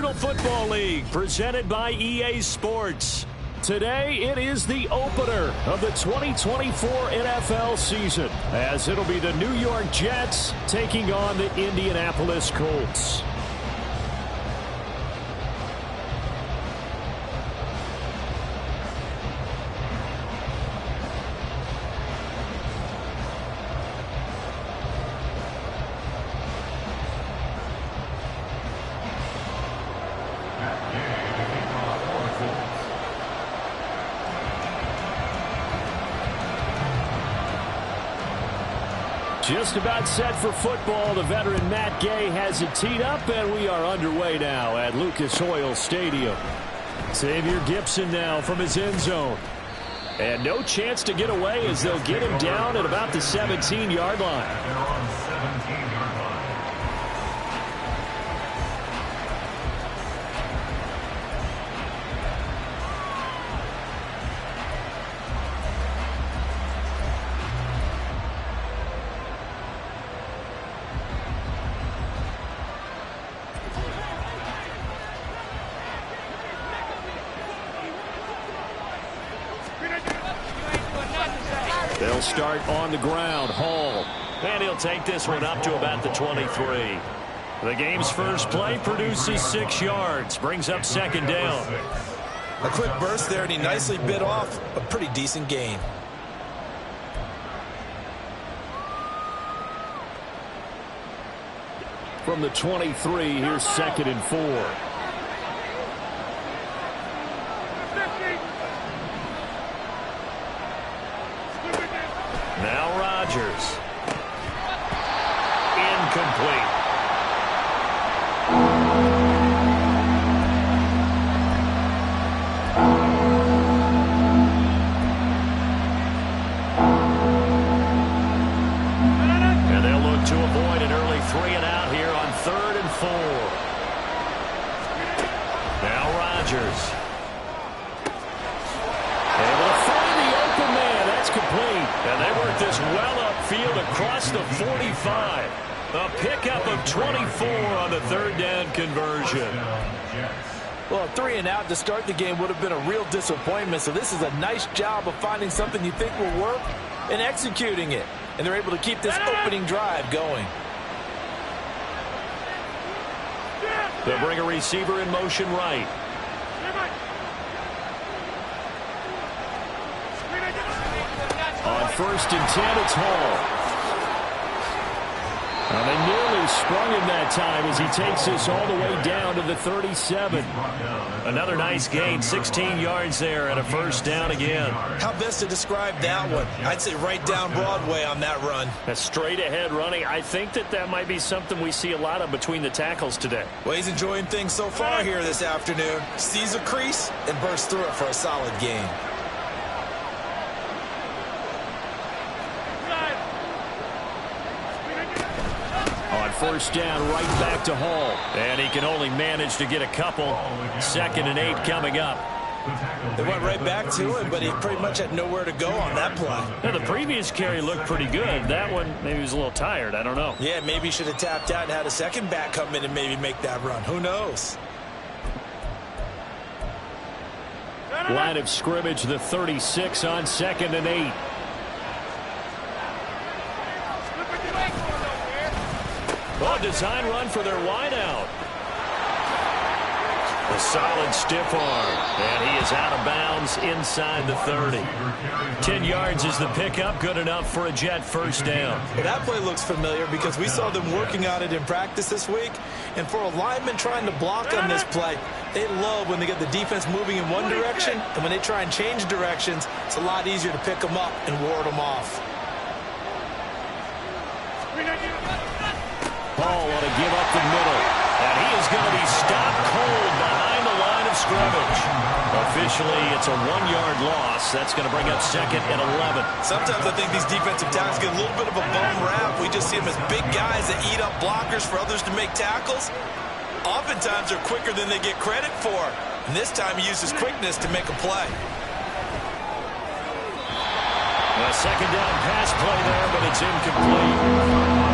National Football League, presented by EA Sports. Today, it is the opener of the 2024 NFL season, as it'll be the New York Jets taking on the Indianapolis Colts. Just about set for football. The veteran Matt Gay has it teed up, and we are underway now at Lucas Oil Stadium. Xavier Gipson now from his end zone. And no chance to get away as they'll get him down at about the 17-yard line. They'll start on the ground. Hall. And he'll take this one up to about the 23. The game's first play produces 6 yards. Brings up second down. A quick burst there, and he nicely bit off a pretty decent gain. From the 23, here's 2nd and 4. Now Rodgers. Incomplete. And they'll look to avoid an early 3 and out here on 3rd and 4. Now Rodgers. Complete, and they work this well upfield across the 45. A pickup of 24 on the 3rd down conversion. Well, a 3 and out to start the game would have been a real disappointment, so this is a nice job of finding something you think will work and executing it. And they're able to keep this opening drive going. They'll bring a receiver in motion right. On 1st and 10, it's Hall. And they nearly sprung him that time as he takes this all the way down to the 37. Another nice gain, 16 yards there and a 1st down again. How best to describe that one? I'd say right down Broadway on that run. A straight ahead running. I think that might be something we see a lot of between the tackles today. Well, he's enjoying things so far here this afternoon. Sees a crease and bursts through it for a solid gain. On 1st down, right back to Hall. And he can only manage to get a couple. 2nd and 8 coming up. They went right back to him, but he pretty much had nowhere to go on that play. Now, the previous carry looked pretty good. That one, maybe he was a little tired. I don't know. Yeah, maybe he should have tapped out and had a second back come in and maybe make that run. Who knows? Line of scrimmage, the 36 on 2nd and 8. Oh, design run for their wideout. A solid stiff arm. And he is out of bounds inside the 30. 10 yards is the pickup. Good enough for a Jet 1st down. Well, that play looks familiar because we saw them working on it in practice this week. And for a lineman trying to block on this play, they love when they get the defense moving in one direction. And when they try and change directions, it's a lot easier to pick them up and ward them off. Hall want to give up the middle. And he is going to be stopped cold behind the line of scrimmage. Officially, it's a 1-yard loss. That's going to bring up 2nd and 11. Sometimes I think these defensive tackles get a little bit of a bum rap. We just see them as big guys that eat up blockers for others to make tackles. Oftentimes, they're quicker than they get credit for. And this time, he uses quickness to make a play. A 2nd down pass play there, but it's incomplete.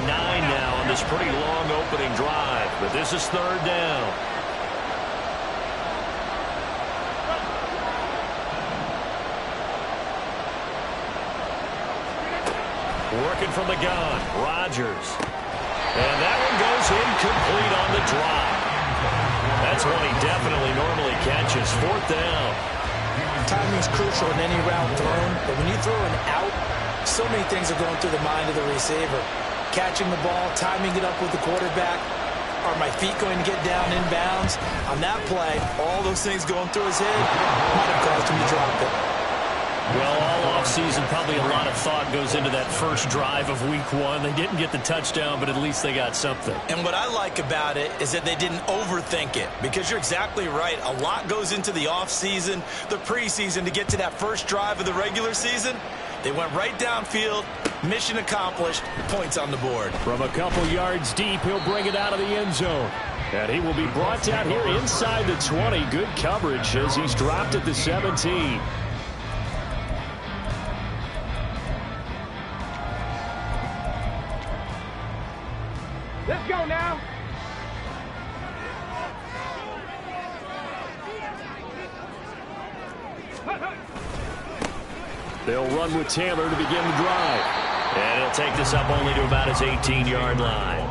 9 now on this pretty long opening drive. But this is third down. Working from the gun, Rodgers. And that one goes incomplete on the drop. That's one he definitely normally catches. Fourth down. Timing's crucial in any route thrown, but when you throw an out, so many things are going through the mind of the receiver. Catching the ball, timing it up with the quarterback. Are my feet going to get down in bounds? On that play, all those things going through his head might have caused him to drop it. Well, all offseason, probably a lot of thought goes into that first drive of week 1. They didn't get the touchdown, but at least they got something. And what I like about it is that they didn't overthink it, because you're exactly right. A lot goes into the offseason, the preseason, to get to that first drive of the regular season. They went right downfield, mission accomplished, points on the board. From a couple yards deep, he'll bring it out of the end zone. And he will be brought down here inside the 20. Good coverage as he's dropped at the 17. Let's go now. They'll run with Taylor to begin the drive. And he'll take this up only to about his 18-yard line.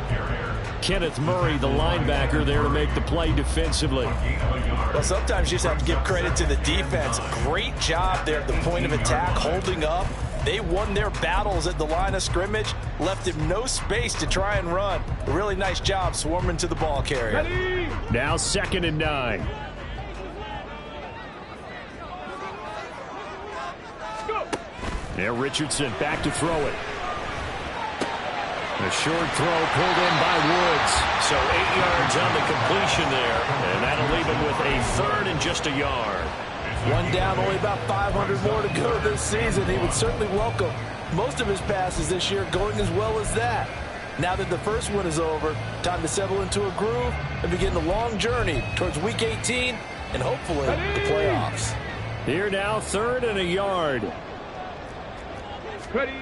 Kenneth Murray, the linebacker, there to make the play defensively. Well, sometimes you just have to give credit to the defense. Great job there at the point of attack, holding up. They won their battles at the line of scrimmage, left him no space to try and run. A really nice job swarming to the ball carrier. Now 2nd and 9. Now Richardson back to throw it. A short throw pulled in by Woods. So 8 yards on the completion there. And that'll leave him with a third and just a yard. One down, only about 500 more to go this season. He would certainly welcome most of his passes this year going as well as that. Now that the first one is over, time to settle into a groove and begin the long journey towards Week 18 and hopefully the playoffs. Here now, 3rd and a yard. Ready.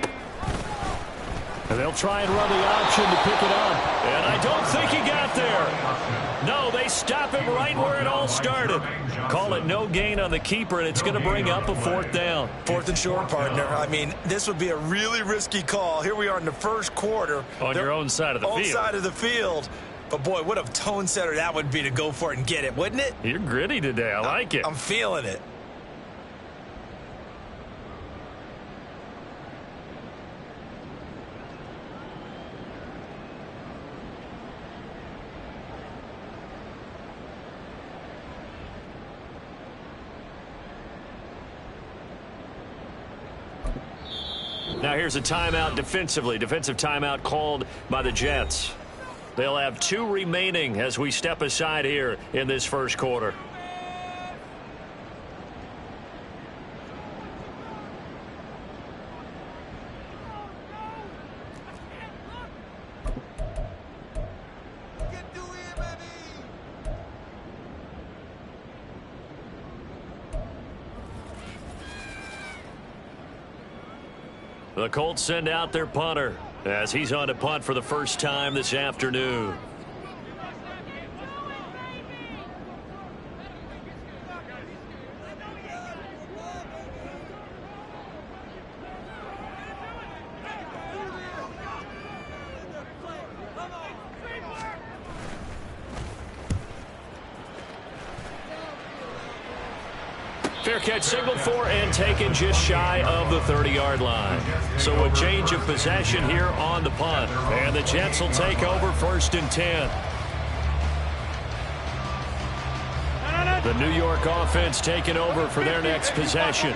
And they'll try and run the option to pick it up. And I don't think he got there. No, they stop him right where it all started. Call it no gain on the keeper, and it's going to bring up a 4th down. 4th and short, partner. I mean, this would be a really risky call. Here we are in the first quarter. On your own side of the field. Own side of the field. But, boy, what a tone setter that would be to go for it and get it, wouldn't it? You're gritty today. I like it. I'm feeling it. Now here's a timeout defensively. Defensive timeout called by the Jets. They'll have 2 remaining as we step aside here in this first quarter. The Colts send out their punter as he's on to punt for the first time this afternoon. Fair catch signaled for and taken just shy of the 30-yard line. So a change of possession here on the punt. And the Jets will take over 1st and 10. The New York offense taking over for their next possession.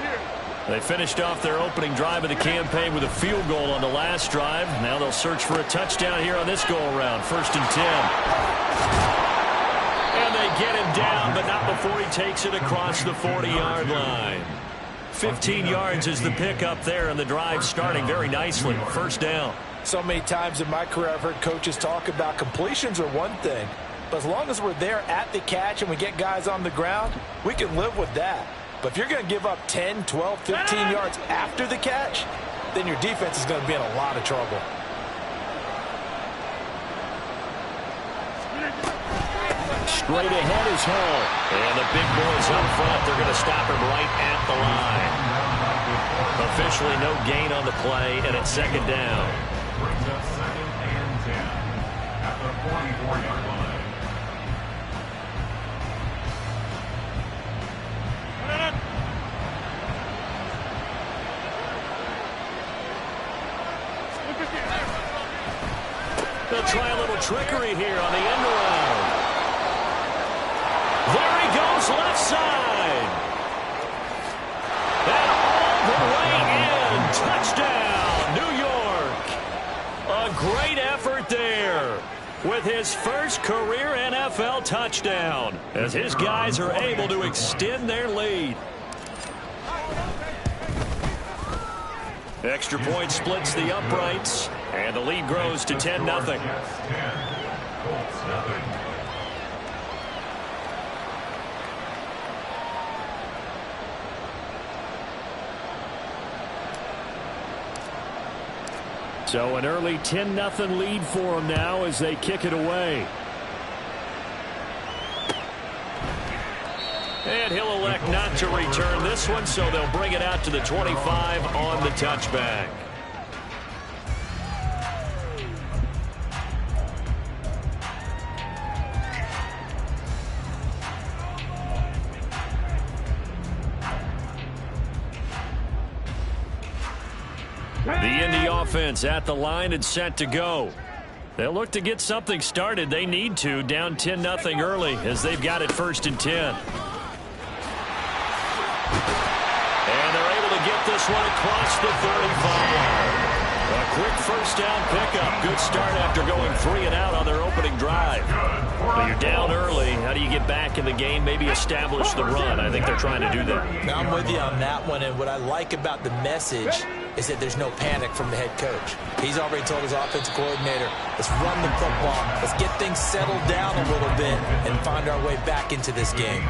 They finished off their opening drive of the campaign with a field goal on the last drive. Now they'll search for a touchdown here on this go-around. 1st and 10. And they get him down, but not before he takes it across the 40-yard line. 15 yards is the pickup there, and the drive starting very nicely. 1st down. So many times in my career I've heard coaches talk about completions are one thing, but as long as we're there at the catch and we get guys on the ground, we can live with that. But if you're going to give up 10, 12, 15 yards after the catch, then your defense is going to be in a lot of trouble. Straight ahead is Hall. And the big boys up front, they're going to stop him right at the line. Officially no gain on the play, and it's second down. Brings up 2nd and 10 at the 44-yard line. They'll try a little trickery here on the end around. There he goes, left side. And all the way in. Touchdown, New York. A great effort there with his first career NFL touchdown as his guys are able to extend their lead. Extra point splits the uprights, and the lead grows to 10-0. So an early 10-0 lead for them now as they kick it away. And he'll elect not to return this one, so they'll bring it out to the 25 on the touchback. The Indy offense at the line and set to go. They'll look to get something started. They need to, down 10-0 early as they've got it 1st and 10. And they're able to get this one across the 35. A quick first down pickup. Good start after going 3 and out on their opening drive. But you're down early. How do you get back in the game? Maybe establish the run. I think they're trying to do that. Now I'm with you on that one, and what I like about the message is that there's no panic from the head coach. He's already told his offensive coordinator, let's run the football, let's get things settled down a little bit and find our way back into this game.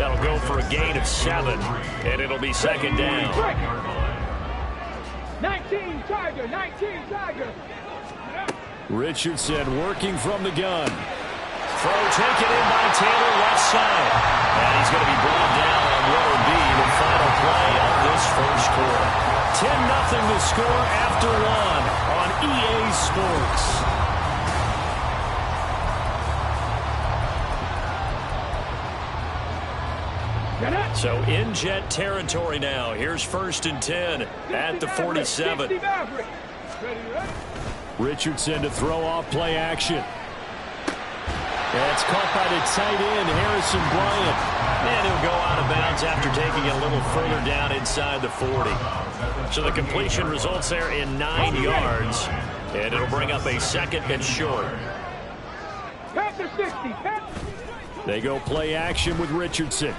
That'll go for a gain of 7, and it'll be 2nd down. 19 Tiger, 19 Tiger. Richardson working from the gun. Throw taken in by Taylor, left side. And he's going to be brought down on what will be the final play of this first quarter. 10-0 the score after 1 on EA Sports. So in Jet territory now. Here's 1st and 10 at the 47. Richardson to throw off play action. That's caught by the tight end, Harrison Bryant. And he'll go out of bounds after taking it a little further down inside the 40. So the completion results there in 9 yards. And it'll bring up a 2nd and short. They go play action with Richardson.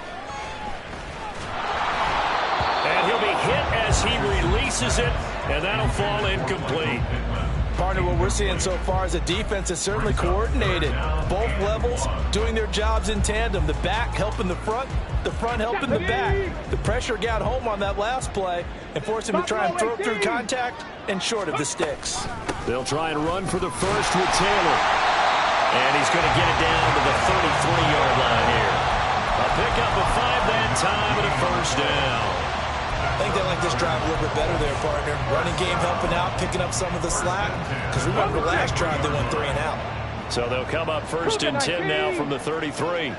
And he'll be hit as he releases it, and that'll fall incomplete. Partner, what we're seeing so far is the defense is certainly coordinated. Both levels doing their jobs in tandem. The back helping the front helping the back. The pressure got home on that last play and forced him to try and throw through contact and short of the sticks. They'll try and run for the first with Taylor. And he's going to get it down to the 33-yard line here. A pickup of 5 that time and a first down. I think they like this drive a little bit better there, partner. Running game helping out, picking up some of the slack. Because remember, last drive they went 3 and out. So they'll come up 1st and 10 now from the 33.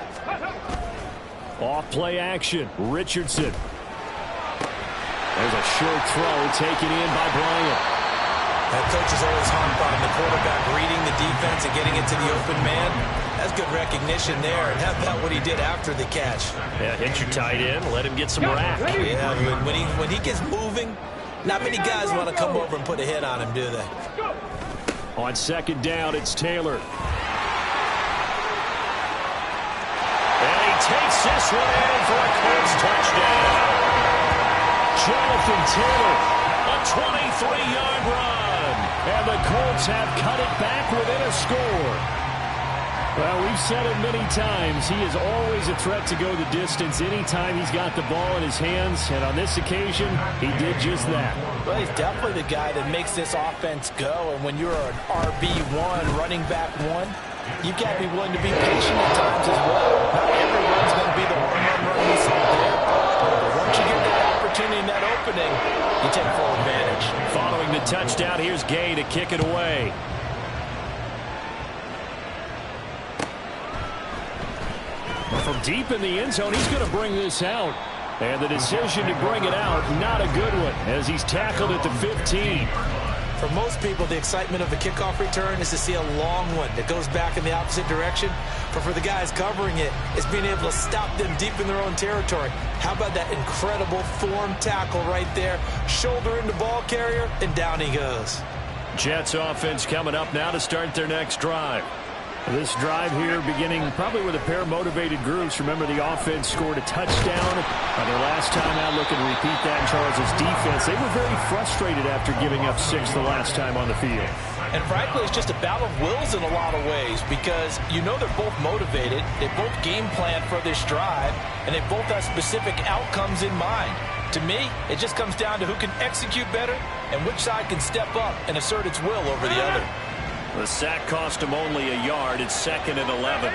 Off play action, Richardson. There's a short throw taken in by Bryant. That coach is always hung on the quarterback reading the defense and getting it to the open man. That's good recognition there. And how about what he did after the catch? Yeah, hit your tight end, let him get some rack. Yeah, when he gets moving, not many guys want to come over and put a hit on him, do they? On 2nd down, it's Taylor. And he takes this one in for a Colts touchdown. Jonathan Taylor, a 23-yard run. And the Colts have cut it back within a score. Well, we've said it many times. He is always a threat to go the distance anytime he's got the ball in his hands. And on this occasion, he did just that. Well, he's definitely the guy that makes this offense go. And when you're an RB1, running back 1, you've got to be willing to be patient at times as well. Not every run's going to be the home run we saw there. But once you get that opportunity and that opening, you take full advantage. Following the touchdown, here's Gay to kick it away. From deep in the end zone, he's going to bring this out. And the decision to bring it out, not a good one, as he's tackled at the 15. For most people, the excitement of a kickoff return is to see a long one that goes back in the opposite direction. But for the guys covering it, it's being able to stop them deep in their own territory. How about that incredible form tackle right there? Shoulder into ball carrier, and down he goes. Jets offense coming up now to start their next drive. This drive here beginning probably with a pair of motivated groups. Remember, the offense scored a touchdown on their last time out. Looking to repeat that in Charles' defense. They were very frustrated after giving up 6 the last time on the field. And frankly, it's just a battle of wills in a lot of ways because you know they're both motivated. They both game plan for this drive, and they both have specific outcomes in mind. To me, it just comes down to who can execute better and which side can step up and assert its will over the other. The sack cost him only a yard. It's 2nd and 11.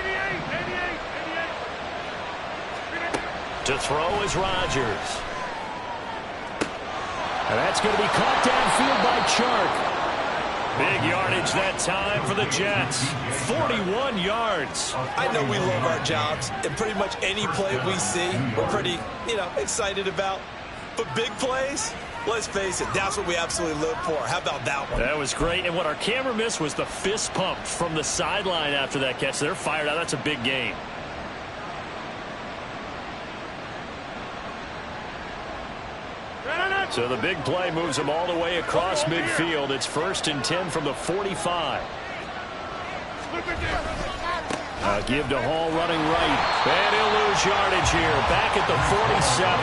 To throw is Rodgers. And that's going to be caught downfield by Chark. Big yardage that time for the Jets. 41 yards. I know we love our jobs, and pretty much any play we see, we're pretty, excited about. But big plays, let's face it, that's what we absolutely live for. How about that one? That was great. And what our camera missed was the fist pump from the sideline after that catch. They're fired out. That's a big game. So the big play moves them all the way across midfield. It's 1st and 10 from the 45. Give to Hall running right. And he'll lose yardage here. Back at the 47.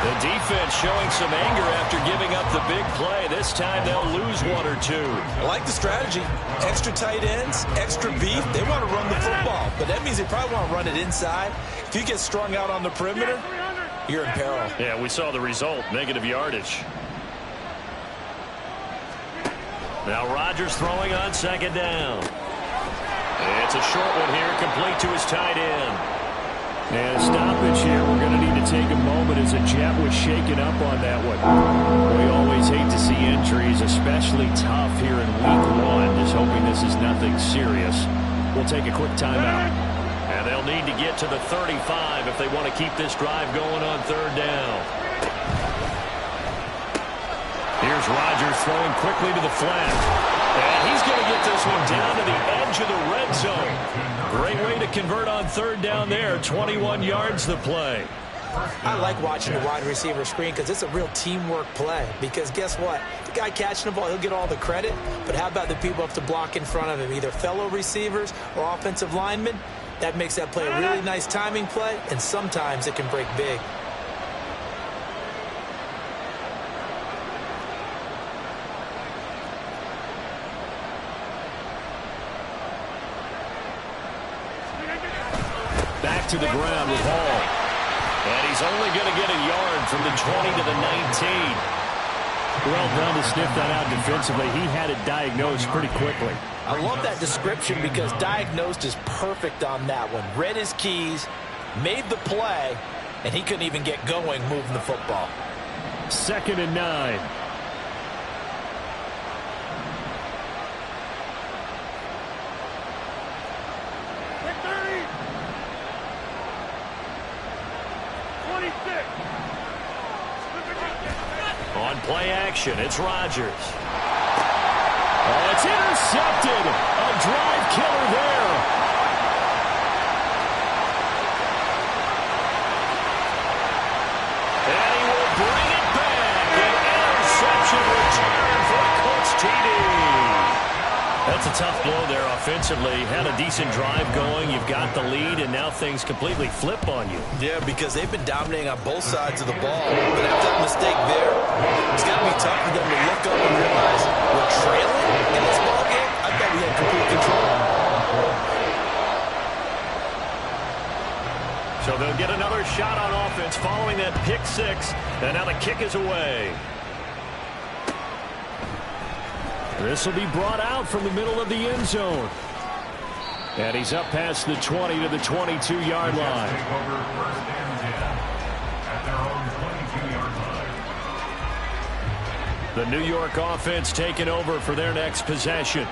The defense showing some anger after giving up the big play. This time they'll lose 1 or 2. I like the strategy. Extra tight ends, extra beef. They want to run the football, but that means they probably want to run it inside. If you get strung out on the perimeter, you're in peril. Yeah, we saw the result. Negative yardage. Now Rodgers throwing on 2nd down. It's a short one here, complete to his tight end. And a stoppage here. We're going to need to take a moment as a Jet was shaken up on that one. We always hate to see injuries, especially tough here in week 1. Just hoping this is nothing serious. We'll take a quick timeout. And they'll need to get to the 35 if they want to keep this drive going on 3rd down. Here's Rodgers throwing quickly to the flat. And he's going to get this one down to the edge of the red zone. Great way to convert on 3rd down there. 21 yards the play. I like watching the wide receiver screen because it's a real teamwork play. Because guess what? The guy catching the ball, he'll get all the credit. But how about the people up to block in front of him? Either fellow receivers or offensive linemen. That makes that play a really nice timing play. And sometimes it can break big. Back to the ground with Hall. And he's only going to get a yard from the 20 to the 19. Well done to sniff that out defensively. He had it diagnosed pretty quickly. I love that description because diagnosed is perfect on that one. Read his keys, made the play, and he couldn't even get going moving the football. 2nd and 9. On play action, it's Rodgers. Oh, it's intercepted. A drive killer there. And he will bring it back. An interception return for a Colts TD. That's a tough blow there offensively. Had a decent drive going. You've got the lead, and now things completely flip on you. Yeah, because they've been dominating on both sides of the ball. But after that mistake there, it's got to be tough for them to look up and realize we're trailing in this ball game. I thought we had complete control. So they'll get another shot on offense following that pick 6. And now the kick is away. This will be brought out from the middle of the end zone. And he's up past the 20 to the 22-yard line. Take over first and 10 at their own 22-yard line. The New York offense taking over for their next possession.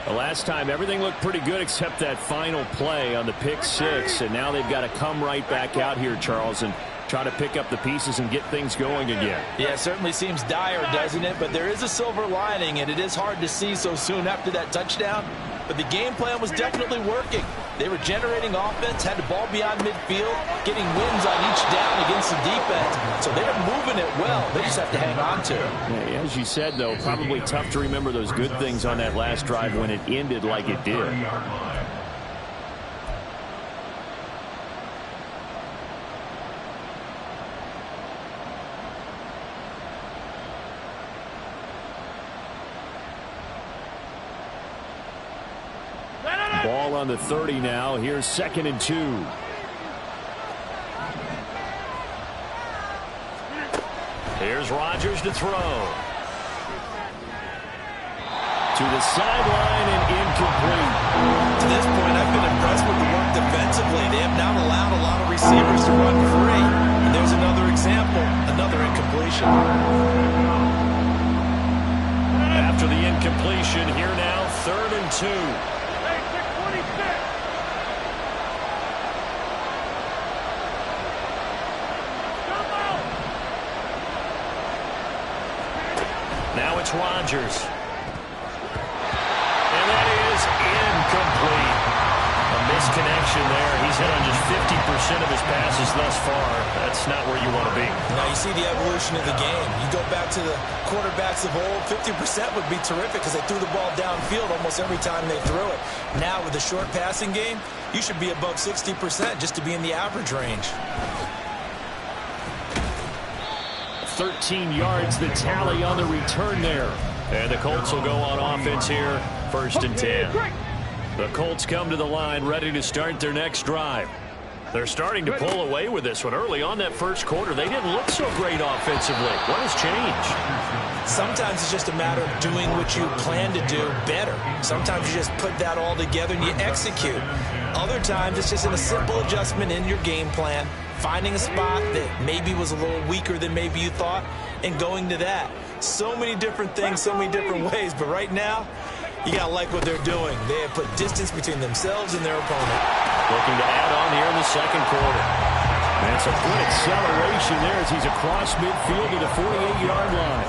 The last time, everything looked pretty good except that final play on the pick six. And now they've got to come right back out here, Charles, and try to pick up the pieces and get things going again. Yeah, it certainly seems dire, doesn't it? But there is a silver lining, and it is hard to see so soon after that touchdown. But the game plan was definitely working. They were generating offense, had the ball beyond midfield, getting wins on each down against the defense. So they're moving it well. They just have to hang on to it. Yeah, as you said, though, probably tough to remember those good things on that last drive when it ended like it did. Ball on the 30 now. Here's 2nd and 2. Here's Rodgers to throw. To the sideline and incomplete. To this point, I've been impressed with the work defensively. They have not allowed a lot of receivers to run free. And there's another example, another incompletion. After the incompletion, here now, 3rd and 2. Now it's Rodgers. And that is incomplete. A misconnection there. He's hit on just 50% of his passes thus far. That's not where you want to be. Now you see the evolution of the game. You go back to the quarterbacks of old, 50% would be terrific because they threw the ball downfield almost every time they threw it. Now with the short passing game, you should be above 60% just to be in the average range. 13 yards the tally on the return there. And the Colts will go on offense here, 1st and 10. The Colts come to the line ready to start their next drive. They're starting to pull away with this one. Early on that first quarter, they didn't look so great offensively. What has changed? Sometimes it's just a matter of doing what you plan to do better. Sometimes you just put that all together and you execute. Other times it's just in a simple adjustment in your game plan, finding a spot that maybe was a little weaker than maybe you thought, and going to that. So many different things, so many different ways, but right now, you got to like what they're doing. They have put distance between themselves and their opponent. Looking to add on here in the second quarter. That's a good acceleration there as he's across midfield to the 48-yard line.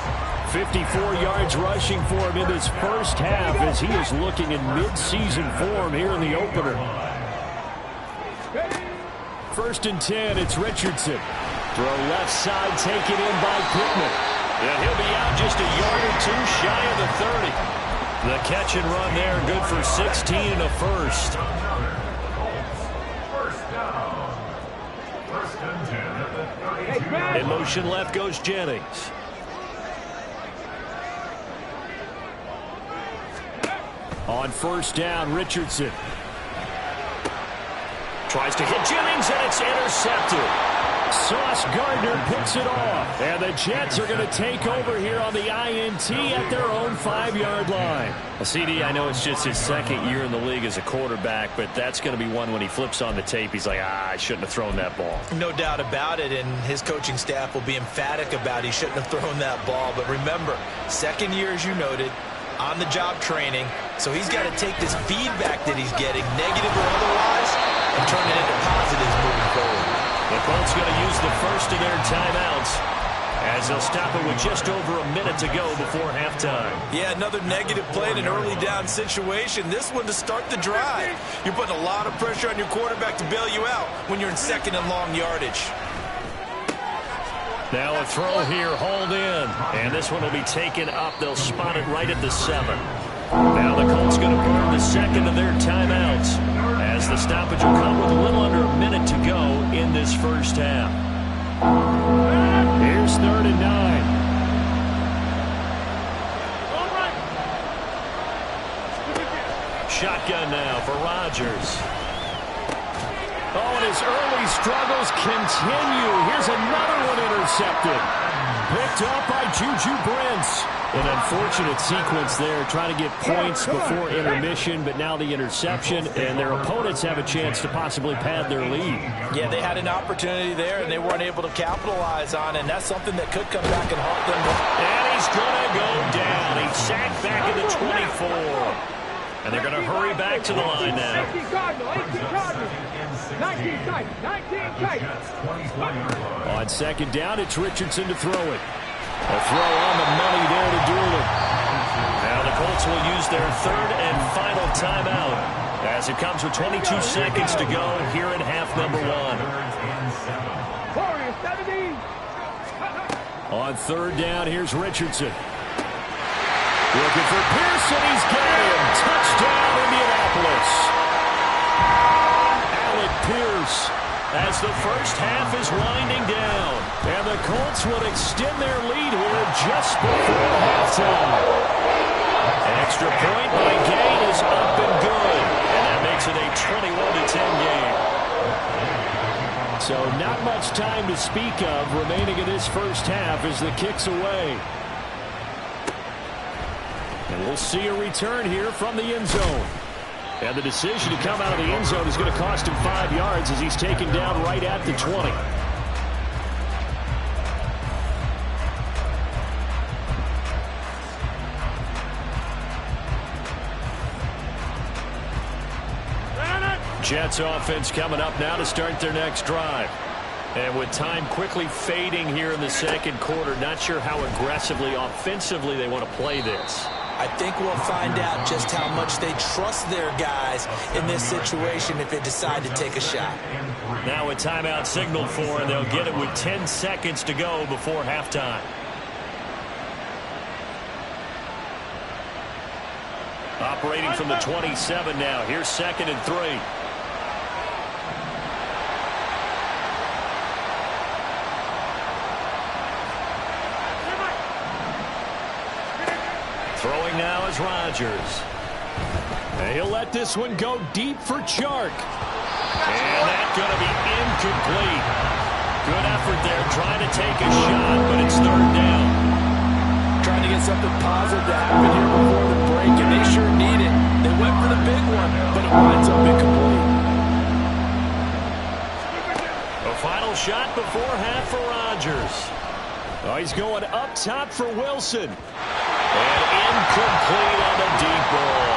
54 yards rushing for him in this first half as he is looking in mid-season form here in the opener. 1st and 10, it's Richardson. Throw left side, taken in by Pittman. And he'll be out just a yard or two shy of the 30. The catch and run there, good for 16 and a first. In motion left goes Jennings. On 1st down, Richardson. Tries to hit Jennings, and it's intercepted. Sauce Gardner picks it off. And the Jets are going to take over here on the INT at their own 5-yard line. CD, I know it's just his 2nd year in the league as a quarterback, but that's going to be one when he flips on the tape, he's like, I shouldn't have thrown that ball. No doubt about it, and his coaching staff will be emphatic about he shouldn't have thrown that ball. But remember, 2nd year, as you noted, on-the-job training, so he's got to take this feedback that he's getting, negative or otherwise, and turn it into positives moving forward. The Colts going to use the first of their timeouts as they'll stop it with just over a minute to go before halftime. Yeah, another negative play in an early down situation. This one to start the drive. You're putting a lot of pressure on your quarterback to bail you out when you're in 2nd and long yardage. Now a throw here, hauled in. And this one will be taken up. They'll spot it right at the 7. Now the Colts going to burn the 2nd of their timeouts as the stoppage will come with a little under a minute to go in this first half. Here's 3rd and 9. Shotgun now for Rodgers. Oh, and his early struggles continue. Here's another one intercepted. Picked up by Juju Brents. An unfortunate sequence there, trying to get points before intermission, but now the interception, and their opponents have a chance to possibly pad their lead. Yeah, they had an opportunity there, and they weren't able to capitalize on it, and that's something that could come back and haunt them. And he's going to go down. He's sacked back at the 24. And they're going to hurry back to the line now. 18 Cardinal, 18 Cardinal. 19 Titans, 19 Titans. On second down, it's Richardson to throw it. A throw on the money there to Doolin. Now the Colts will use their third and final timeout as it comes with 22 seconds to go here in half number 1. Warriors 17. On third down, here's Richardson. Looking for Pearson. He's got him. Touchdown, Indianapolis. Alec Pierce as the first half is winding down. And the Colts will extend their lead here just before halftime. An extra point by Gain is up and good. And that makes it a 21-10 game. So not much time to speak of remaining in this first half as the kick's away. And we'll see a return here from the end zone. And the decision to come out of the end zone is going to cost him 5 yards as he's taken down right at the 20. Jets offense coming up now to start their next drive. And with time quickly fading here in the second quarter, not sure how aggressively, offensively they want to play this. I think we'll find out just how much they trust their guys in this situation if they decide to take a shot. Now a timeout signaled for, and they'll get it with 10 seconds to go before halftime. Operating from the 27 now. Here's 2nd and 3. Throwing now is Rodgers. And he'll let this one go deep for Chark. And that's going to be incomplete. Good effort there trying to take a shot, but it's 3rd down. Trying to get something positive to happen here before the break, and they sure need it. They went for the big one, but it winds up incomplete. A final shot before half for Rodgers. Oh, he's going up top for Wilson. And incomplete on the deep ball.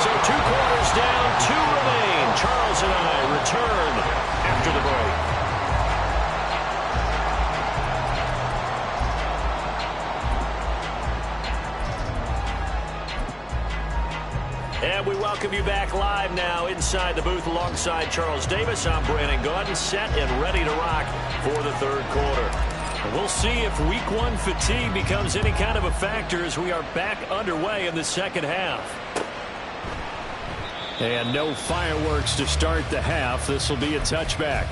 So 2 quarters down, 2 remain. Charles and I return after the break. And we welcome you back live now inside the booth alongside Charles Davis. I'm Brandon Gaudin, set and ready to rock for the 3rd quarter. We'll see if week 1 fatigue becomes any kind of a factor as we are back underway in the second half. And no fireworks to start the half. This will be a touchback.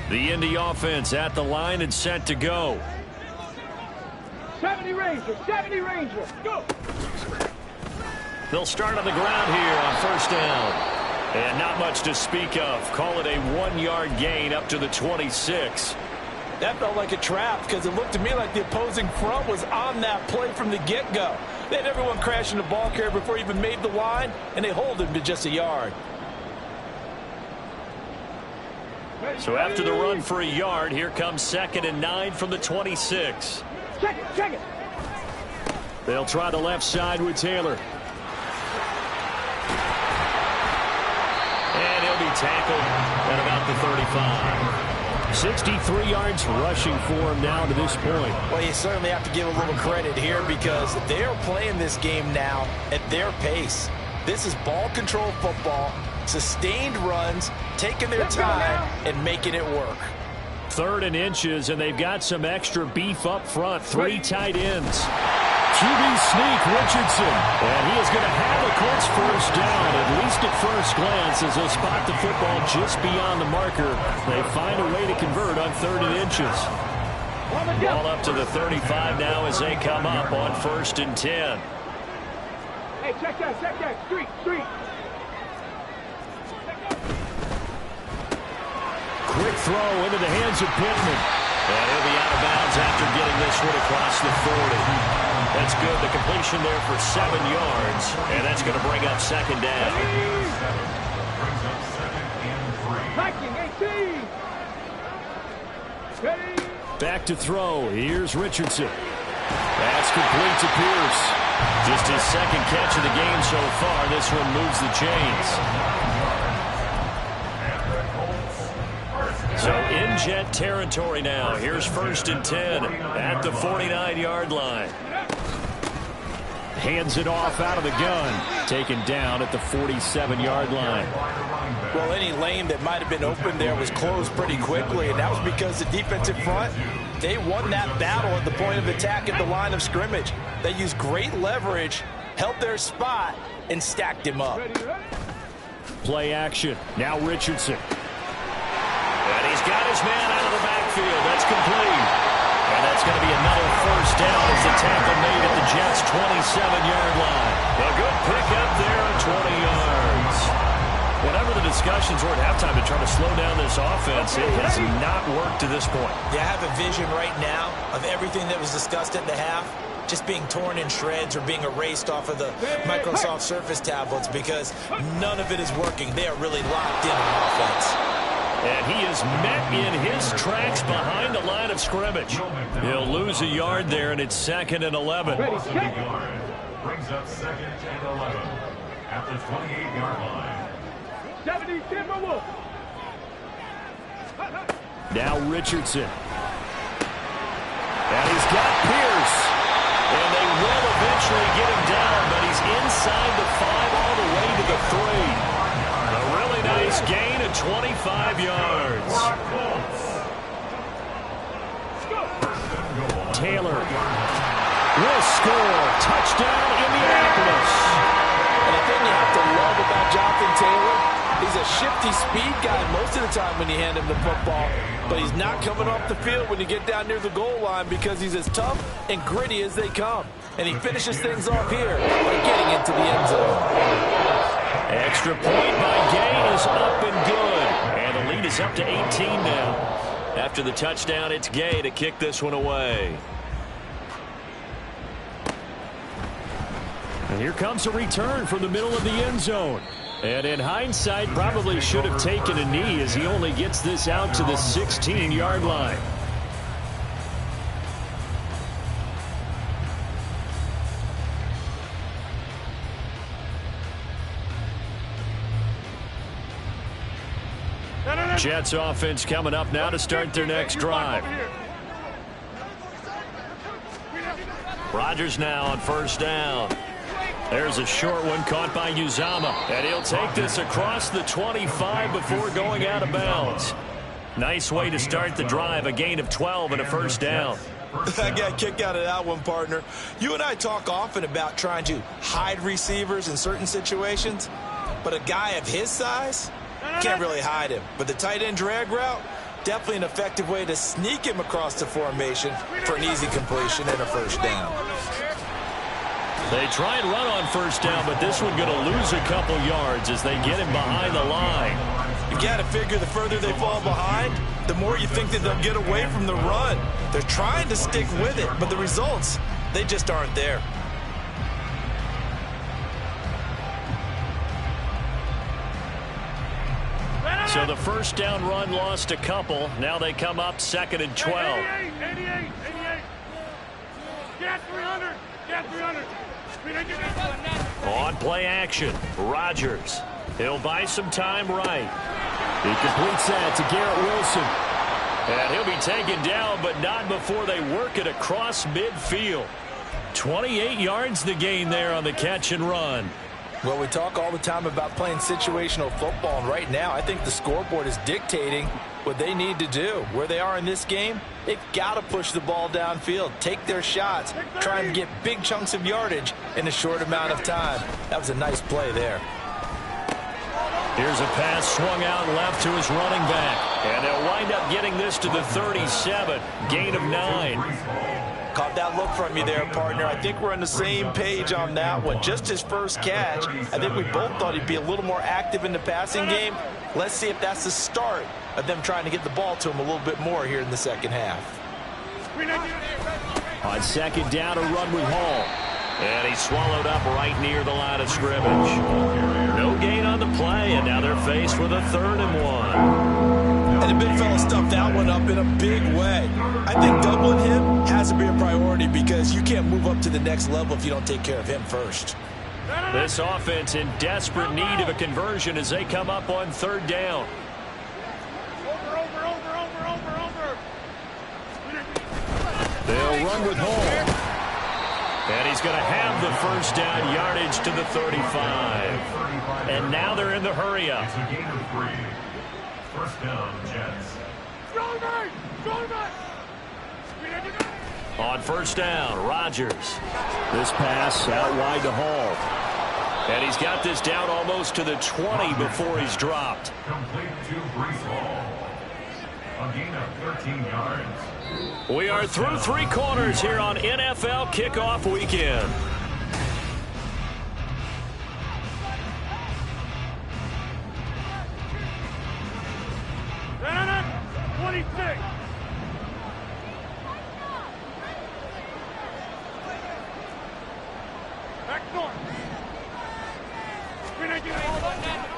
The Indy offense at the line and set to go. 70 Rangers, 70 Rangers, go! They'll start on the ground here on 1st down. And not much to speak of. Call it a 1-yard gain up to the 26. That felt like a trap because it looked to me like the opposing front was on that play from the get-go. They had everyone crashing the ball carrier before he even made the line, and they hold him to just a yard. So after the run for a yard, here comes 2nd and 9 from the 26. Check it, check it. They'll try the left side with Taylor. And he'll be tackled at about the 35. 63 yards rushing for him now to this point. Well, you certainly have to give a little credit here because they are playing this game now at their pace. This is ball control football, sustained runs, taking their time, and making it work. 3rd and inches, and they've got some extra beef up front. 3 tight ends. QB sneak, Richardson. And he is going to have a Colts first down, at least at first glance, as they'll spot the football just beyond the marker. They find a way to convert on 3rd and inches. Ball up to the 35 now as they come up on 1st and 10. Hey, check that. Street. Quick throw into the hands of Pittman. And he'll be out of bounds after getting this one across the 40. That's good. The completion there for 7 yards. And that's going to bring up 2nd down. Viking 18. Ready. Back to throw. Here's Richardson. That's complete to Pierce. Just his 2nd catch of the game so far. This one moves the chains. So in Jet territory now. Here's 1st and 10 at the 49-yard line. Hands it off out of the gun. Taken down at the 47-yard line. Well, any lane that might have been open there was closed pretty quickly, and that was because the defensive front, they won that battle at the point of attack at the line of scrimmage. They used great leverage, held their spot, and stacked him up. Play action. Now Richardson. And he's got his man out of the backfield. That's complete. And that's going to be another first down as the tackle made at the Jets' 27-yard line. A good pick up there at 20 yards. Whatever the discussions were at halftime to try to slow down this offense, it has not worked to this point. Yeah, I have a vision right now of everything that was discussed at the half just being torn in shreds or being erased off of the Microsoft Surface tablets because none of it is working. They are really locked in on offense. And he is met in his tracks behind the line of scrimmage. He'll lose a yard there, and it's 2nd and 11. Brings up 2nd and 11 at the 28-yard line. 70 Timberwolves. Now Richardson. And he's got Pierce. And they will eventually get him down, but he's inside the 5 all the way to the 3. A really nice gain of 25 yards. Taylor will score. Touchdown, Indianapolis. And the thing you have to love about Jonathan Taylor, he's a shifty speed guy most of the time when you hand him the football, but he's not coming off the field when you get down near the goal line because he's as tough and gritty as they come. And he finishes things off here by getting into the end zone. Extra point by Gay is up and good. And the lead is up to 18 now. After the touchdown, it's Gay to kick this one away. And here comes a return from the middle of the end zone. And in hindsight, probably should have taken a knee as he only gets this out to the 16-yard line. Jets offense coming up now to start their next drive. Rodgers now on 1st down. There's a short one caught by Uzama. And he'll take this across the 25 before going out of bounds. Nice way to start the drive. A gain of 12 and a 1st down. I got a kick out of that one, partner. You and I talk often about trying to hide receivers in certain situations. But a guy of his size can't really hide him. But the tight end drag route, definitely an effective way to sneak him across the formation for an easy completion and a 1st down. They try and run on 1st down, but this one going to lose a couple yards as they get him behind the line. You got to figure the further they fall behind, the more you think that they'll get away from the run. They're trying to stick with it, but the results, they just aren't there. So the 1st down run lost a couple. Now they come up 2nd and 12. 88. Get 300. Get 300. On play action, Rodgers. He'll buy some time right. He completes that to Garrett Wilson. And he'll be taken down, but not before they work it across midfield. 28 yards the gain there on the catch and run. Well, we talk all the time about playing situational football, and right now I think the scoreboard is dictating what they need to do. Where they are in this game, they've got to push the ball downfield, take their shots, try and get big chunks of yardage in a short amount of time. That was a nice play there. Here's a pass swung out left to his running back. And they'll wind up getting this to the 37. Gain of 9. Caught that look from you there, partner. I think we're on the same page on that one. Just his first catch. I think we both thought he'd be a little more active in the passing game. Let's see if that's the start of them trying to get the ball to him a little bit more here in the second half. On second down, a run with Hall. And he's swallowed up right near the line of scrimmage. No gain on the play, and now they're faced with a 3rd and 1. And the big fella stuffed that one up in a big way. I think doubling him has to be a priority because you can't move up to the next level if you don't take care of him first. This offense in desperate need of a conversion as they come up on 3rd down. They'll run with Hall. And he's going to have the first down yardage to the 35. And now they're in the hurry-up. It's a gain of 3. First down, Jets. On first down, Rodgers. This pass out wide to Hall. And he's got this down almost to the 20 before he's dropped. Complete to Brees Hall. A gain of 13 yards. We are through 3 quarters here on NFL Kickoff Weekend.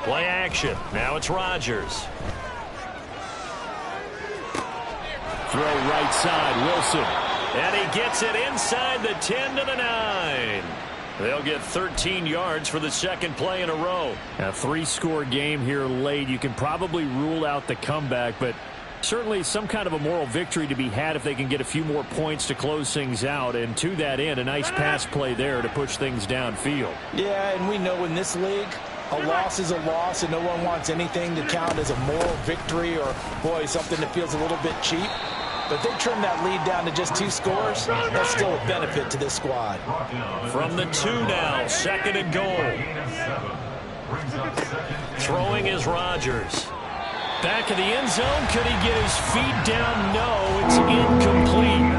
Play action. Now it's Rodgers. Throw right side, Wilson. And he gets it inside the 10 to the 9. They'll get 13 yards for the second play in a row. A 3-score game here late. You can probably rule out the comeback, but certainly some kind of a moral victory to be had if they can get a few more points to close things out. And to that end, a nice pass play there to push things downfield. Yeah, and we know in this league, a loss is a loss, and no one wants anything to count as a moral victory or, boy, something that feels a little bit cheap. But they trim that lead down to just 2 scores. That's still a benefit to this squad. From the 2 now, 2nd and goal. Throwing is Rodgers. Back in the end zone. Could he get his feet down? No, it's incomplete.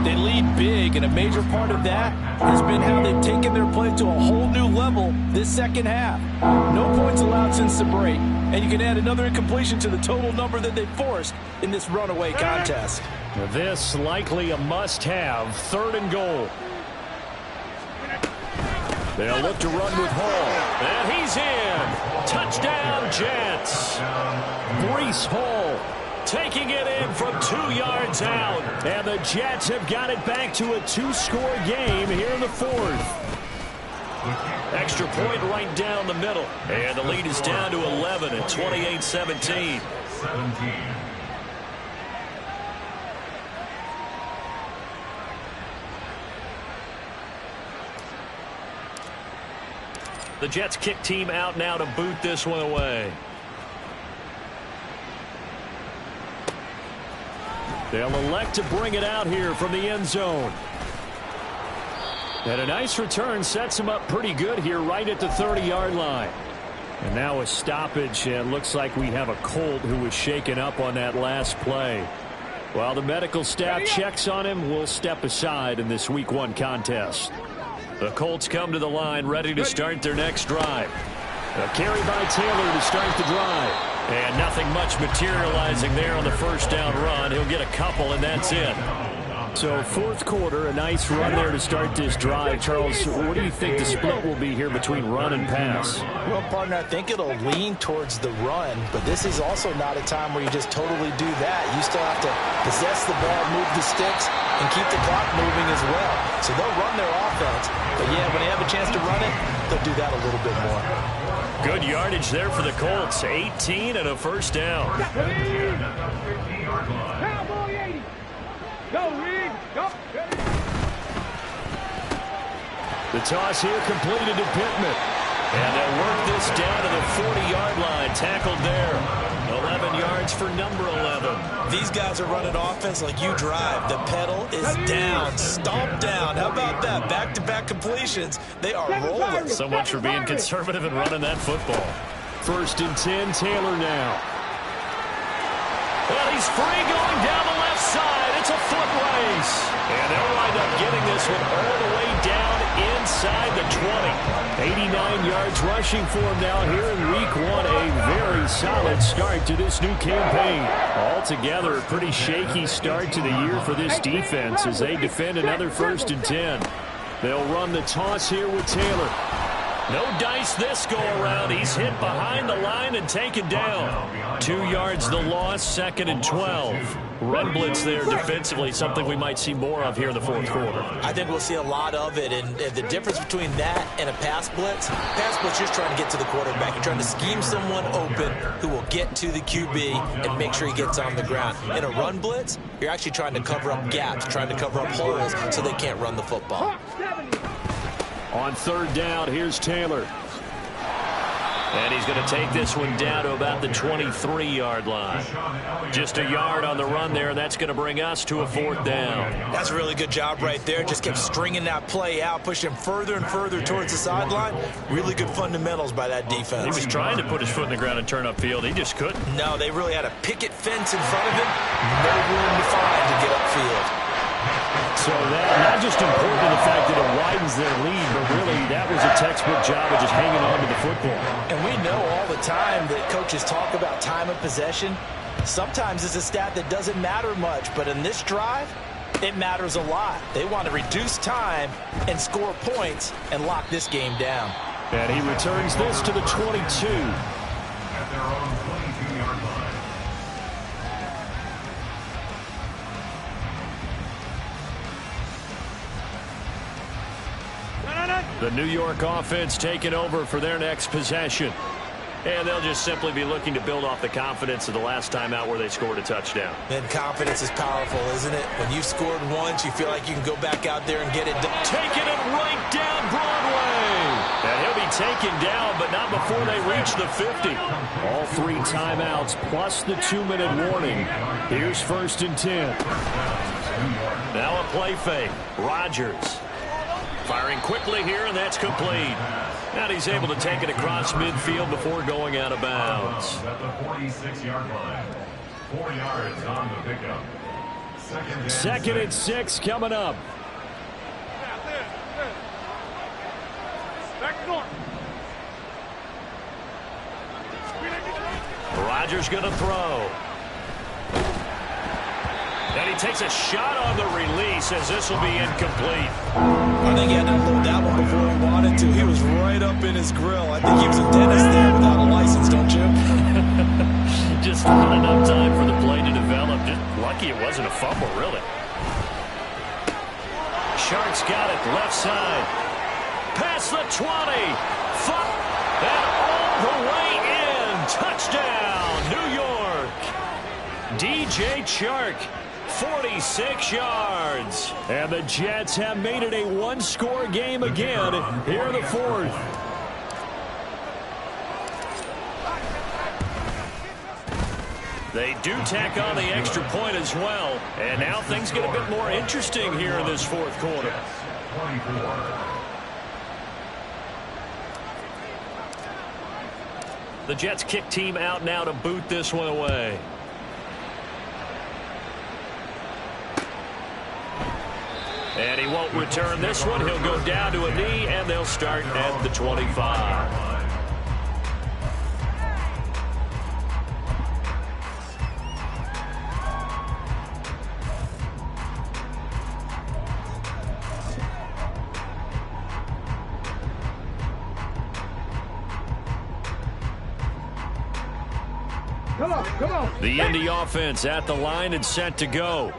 They lead big, and a major part of that has been how they've taken their play to a whole new level this second half. No points allowed since the break, and you can add another incompletion to the total number that they forced in this runaway contest. This likely a must-have, 3rd and goal. They'll look to run with Hall, and he's in. Touchdown, Jets. Brees Hall taking it in from 2 yards out. And the Jets have got it back to a 2-score game here in the 4th. Extra point right down the middle. And the lead is down to 11 at 28-17. The Jets kick team out now to boot this one away. They'll elect to bring it out here from the end zone. And a nice return sets them up pretty good here right at the 30-yard line. And now a stoppage, and looks like we have a Colt who was shaken up on that last play. While the medical staff checks on him, we'll step aside in this Week 1 contest. The Colts come to the line ready to start their next drive. A carry by Taylor to start the drive. And nothing much materializing there on the first down run. He'll get a couple, and that's it. So 4th quarter, a nice run there to start this drive. Charles, what do you think the split will be here between run and pass? Well, partner, I think it'll lean towards the run, but this is also not a time where you just totally do that. You still have to possess the ball, move the sticks, and keep the clock moving as well. So they'll run their offense, but yeah, when they have a chance to run it, they'll do that a little bit more. Good yardage there for the Colts. 18 and a first down. Cowboy 80. Go, Reed. Go. The toss here completed to Pittman. And they'll work this down to the 40-yard line. Tackled there. 11 yards for number 11. These guys are running offense like you drive. The pedal is down, stomped down. How about that? Back-to-back completions. They are rolling. So much for being conservative and running that football. 1st and 10, Taylor now. Well, he's free going down the left side. It's a foot race. And they'll wind up getting this one all the way down inside the 20. 89 yards rushing for him now here in week 1. A very solid start to this new campaign. Altogether, a pretty shaky start to the year for this defense as they defend another 1st and 10. They'll run the toss here with Taylor. No dice this go-around. He's hit behind the line and taken down. 2 yards the loss, 2nd and 12. Run blitz there defensively, something we might see more of here in the 4th quarter. I think we'll see a lot of it, and the difference between that and a pass blitz, you're just trying to get to the quarterback. You're trying to scheme someone open who will get to the QB and make sure he gets on the ground. In a run blitz, you're actually trying to cover up gaps, trying to cover up holes so they can't run the football. On 3rd down, here's Taylor. And he's going to take this one down to about the 23-yard line. Just a yard on the run there, and that's going to bring us to a 4th down. That's a really good job right there. Just kept stringing that play out, pushing him further and further towards the sideline. Really good fundamentals by that defense. He was trying to put his foot in the ground and turn upfield. He just couldn't. No, they really had a picket fence in front of him. No room to find to get upfield. So that, not just important to the fact that it widens their lead, but really that was a textbook job of just hanging on to the football. And we know all the time that coaches talk about time of possession. Sometimes it's a stat that doesn't matter much, but in this drive, it matters a lot. They want to reduce time and score points and lock this game down. And he returns this to the 22. At their own 22-yard line. The New York offense taking over for their next possession. And they'll just simply be looking to build off the confidence of the last time out where they scored a touchdown. And confidence is powerful, isn't it? When you've scored once, you feel like you can go back out there and get it done. Taking it right down Broadway. And he'll be taken down, but not before they reach the 50. All 3 timeouts plus the 2-minute warning. Here's 1st and 10. Now a play fake. Rodgers. Firing quickly here, and that's complete. And he's able to take it across midfield before going out of bounds. At the 46-yard line. 4 yards on the pickup. 2nd and 6 coming up. Rodgers going to throw. And he takes a shot on the release as this will be incomplete. I think he had to unload that one before he wanted to. He was right up in his grill. I think he was a dentist there without a license, don't you? Just not enough time for the play to develop. Just lucky it wasn't a fumble, really. Sharks got it left side. Past the 20. And all the way in. Touchdown, New York. DJ Chark. 46 yards. And the Jets have made it a 1-score game again here in the 4th. They do tack on the extra point as well. And now things get a bit more interesting here in this 4th quarter. 24. The Jets kick team out now to boot this one away. And he won't return this one. He'll go down to a knee, and they'll start at the 25. Come on. The Indy offense at the line and set to go.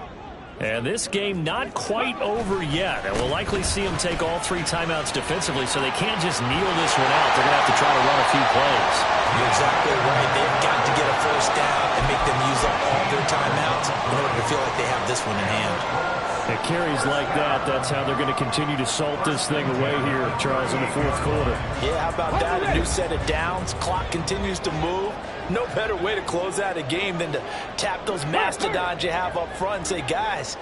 And this game not quite over yet. And we'll likely see them take all 3 timeouts defensively, so they can't just kneel this one out. They're going to have to try to run a few plays. You're exactly right. They've got to get a 1st down and make them use up all their timeouts in order to feel like they have this one in hand. At carries like that, that's how they're going to continue to salt this thing away here, Charles, in the fourth quarter. Yeah, how about that? A new set of downs. Clock continues to move. No better way to close out a game than to tap those mastodons you have up front and say, guys,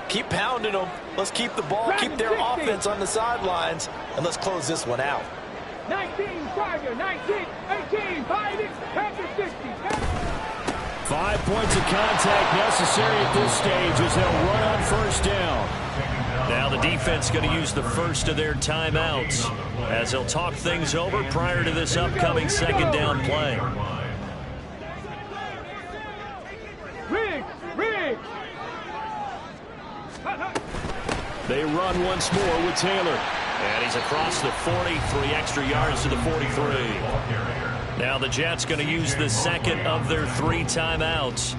keep pounding them. Let's keep the ball, keep their offense on the sidelines, and let's close this one out. 19, Tiger, 19, 18, Pirates, Panthers 60. 5 points of contact necessary at this stage as they'll run on first down. Now the defense going to use the first of their timeouts as they'll talk things over prior to this upcoming second down play. Riggs. They run once more with Taylor. And he's across the 40, 3 extra yards to the 43. Now the Jets going to use the second of their 3 timeouts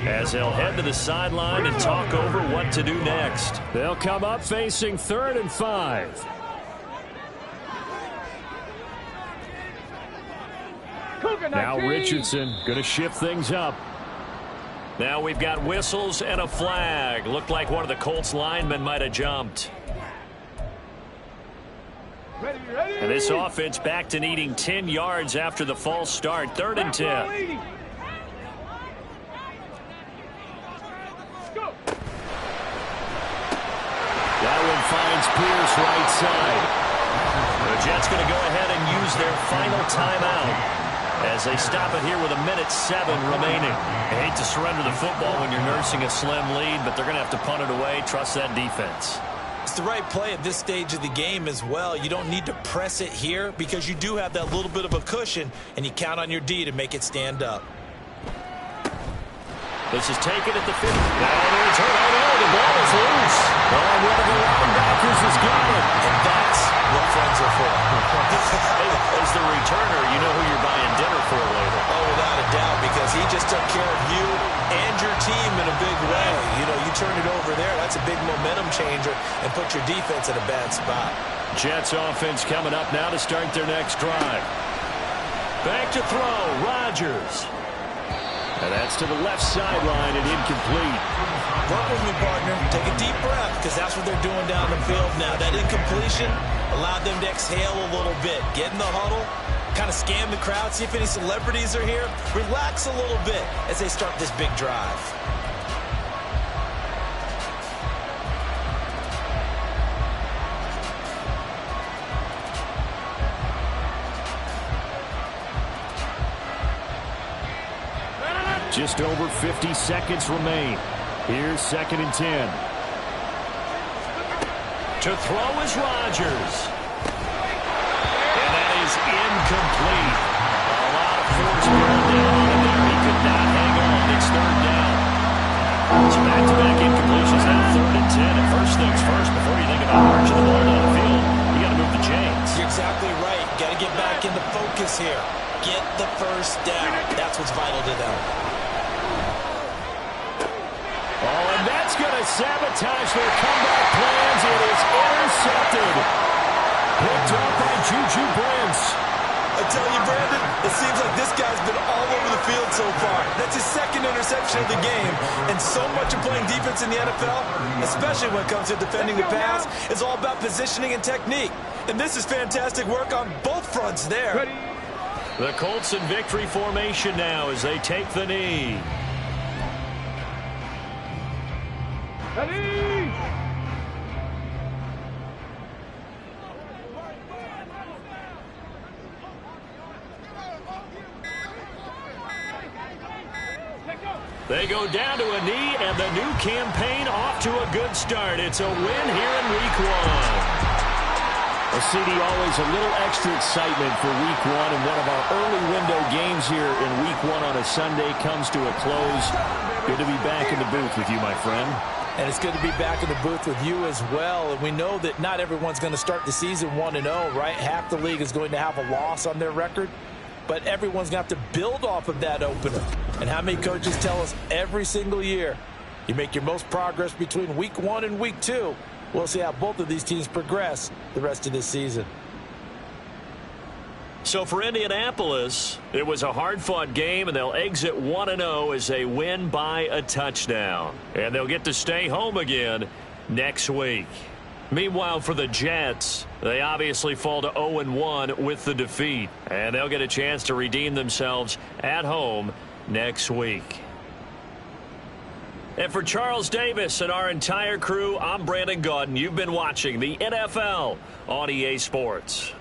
as they'll head to the sideline and talk over what to do next. They'll come up facing 3rd and 5. Now Richardson going to shift things up. Now we've got whistles and a flag. Looked like one of the Colts linemen might have jumped. Ready. And this offense back to needing 10 yards after the false start. 3rd and 10. That one finds Pierce right side. The Jets going to go ahead and use their final timeout as they stop it here with 1:07 remaining. I hate to surrender the football when you're nursing a slim lead, but they're going to have to punt it away. Trust that defense. It's the right play at this stage of the game as well. You don't need to press it here because you do have that little bit of a cushion, and you count on your D to make it stand up. This is taken at the 50. The ball is loose. Oh, one of the linebackers has got it. And that's what friends are for. As the returner, you know who you're buying dinner for later. Oh, without a doubt, because he just took care of you and your team in a big way. You know, you turn it over there, that's a big momentum changer and put your defense in a bad spot. Jets offense coming up now to start their next drive. Back to throw, Rodgers. And that's to the left sideline and incomplete. Work with me, partner. Take a deep breath, because that's what they're doing down the field now. That incompletion allowed them to exhale a little bit. Get in the huddle, kind of scan the crowd, see if any celebrities are here. Relax a little bit as they start this big drive. Just over 50 seconds remain. Here's 2nd and 10. To throw is Rodgers. And that is incomplete. A lot of force going down on there. He could not hang on. It's 3rd down. So back-to-back incompletions now 3rd and 10. And first things first, before you think about marching the ball down the field, you got to move the chains. You're exactly right. Got to get back into focus here. Get the first down. That's what's vital to them. Oh, and that's going to sabotage their comeback plans. It is intercepted. Picked up by Juju Brents. I tell you, Brandon, it seems like this guy's been all over the field so far. That's his 2nd interception of the game. And so much of playing defense in the NFL, especially when it comes to defending the pass, is all about positioning and technique. And this is fantastic work on both fronts there. The Colts in victory formation now as they take the knee. Ready. They go down to a knee, and the new campaign off to a good start. It's a win here in Week 1. Well, CD, always a little extra excitement for Week 1, and one of our early window games here in Week 1 on a Sunday comes to a close. Good to be back in the booth with you, my friend. And it's good to be back in the booth with you as well. And we know that not everyone's going to start the season 1-0, right? Half the league is going to have a loss on their record. But everyone's going to have to build off of that opener. And how many coaches tell us every single year, you make your most progress between Week 1 and Week 2. We'll see how both of these teams progress the rest of this season. So for Indianapolis, it was a hard-fought game, and they'll exit 1-0 as they win by a touchdown. And they'll get to stay home again next week. Meanwhile, for the Jets, they obviously fall to 0-1 with the defeat, and they'll get a chance to redeem themselves at home next week. And for Charles Davis and our entire crew, I'm Brandon Gaudin. You've been watching the NFL on EA Sports.